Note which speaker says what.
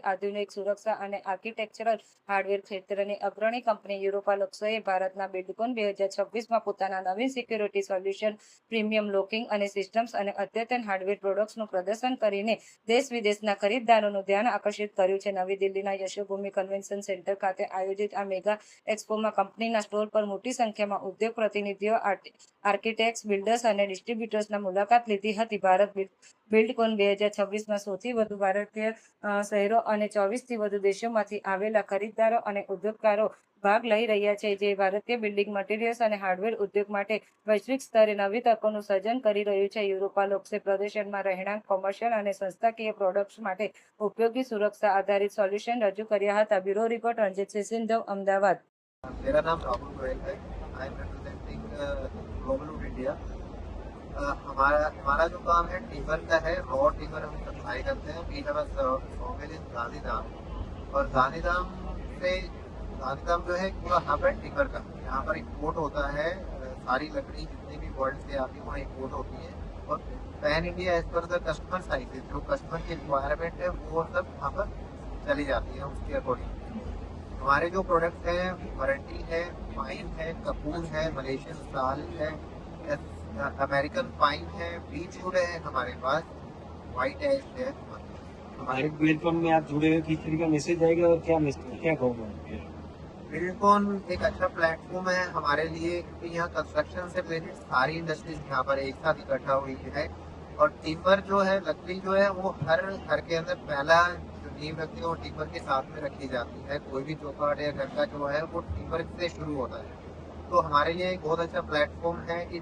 Speaker 1: આધુનિક સુરક્ષા અને આર્કિટેક્ચરલ હાર્ડવેર ક્ષેત્રની અગ્રણી કંપની યુરોપાલક્સોએ ભારતના બિલ્ડકોન 2026માં પોતાના નવીન સિક્યુરિટી સોલ્યુશન, પ્રીમિયમ લોકિંગ અને સિસ્ટમ્સ અને અદ્યતન હાર્ડવેર પ્રોડક્ટ્સનું પ્રદર્શન કરીને દેશ વિદેશના ખરીદદારોનું ધ્યાન આકર્ષિત કર્યું છે. નવી દિલ્હીના યશોભૂમિ કન્વેન્શન સેન્ટર ખાતે આયોજિત આ મેગા એક્સપોમાં કંપનીના સ્ટોલ પર મોટી સંખ્યામાં ઉદ્યોગ પ્રતિનિધિઓ, આર્કિટેક્ટ્સ, બિલ્ડર્સ અને ડિસ્ટ્રીબ્યુટર્સના મુલાકાત લીધી હતી. ભારત બિલ્ડકોન 2026માં સૌથી વધુ ભારતીય શહેરો અને 24થી વધુ દેશોમાંથી આવેલા ખરીદદારો અને ઉદ્યોગકારો ભાગ લઈ રહ્યા છે, જે ભારતીય બિલ્ડિંગ મટીરિયલ્સ અને હાર્ડવેર ઉદ્યોગ માટે વૈશ્વિક સ્તરે નવી તકોનું સર્જન કરી રહ્યું છે. યુરોપાલોક્સે પ્રદર્શનમાં રહેણાંક, કોમર્શિયલ અને સંસ્થાકીય પ્રોડક્ટ્સ માટે ઉપયોગી સુરક્ષા આધારિત સોલ્યુશન રજૂ કર્યા હતા. બ્યુરો રિપોર્ટ, રણજીત સિંધવ, અમદાવાદ.
Speaker 2: मेरा नाम राहुल गोयल है। I am representing global would India. हमारा जो काम है टिम्बर का है। रॉ टिम्बर हम सप्लाई करते हैं। वी हैव अ सॉमिल इन गांधीधाम, और गांधीधाम जो है पूरा हब है टिम्बर का। यहाँ पर इम्पोर्ट होता है सारी लकड़ी जितनी भी वर्ल्ड से आती है वहाँ इम्पोर्ट होती है, और pan India as per the customer size, जो कस्टमर की रिक्वायरमेंट है वो सब वहाँ पर चली जाती है उसके अकॉर्डिंग। हमारे जो प्रोडक्ट हैं वारंटी है, पाइन है, कपूर है, मलेशियन साल है, अमेरिकन पाइन है, बीच वुड है हमारे पास, व्हाइट एश है।
Speaker 3: हमारे बिल्डकॉन में आप जुड़े हुए किस तरीके का मैसेज आएगा और क्या मैसेज, क्या कहोगे?
Speaker 2: बिल्डकॉन एक अच्छा प्लेटफॉर्म है हमारे लिए, क्योंकि यहाँ कंस्ट्रक्शन से रिलेटेड सारी इंडस्ट्रीज यहाँ पर एक साथ इकट्ठा हुई है, और टिम्बर जो है, लकड़ी जो है वो हर घर के अंदर पहला नींव रखती है वो टिम्बर के साथ में रखी जाती है। कोई भी चौखट या घर का जो है वो टिम्बर से शुरू होता है। तो हमारे लिए एक बहुत अच्छा प्लेटफॉर्म है कि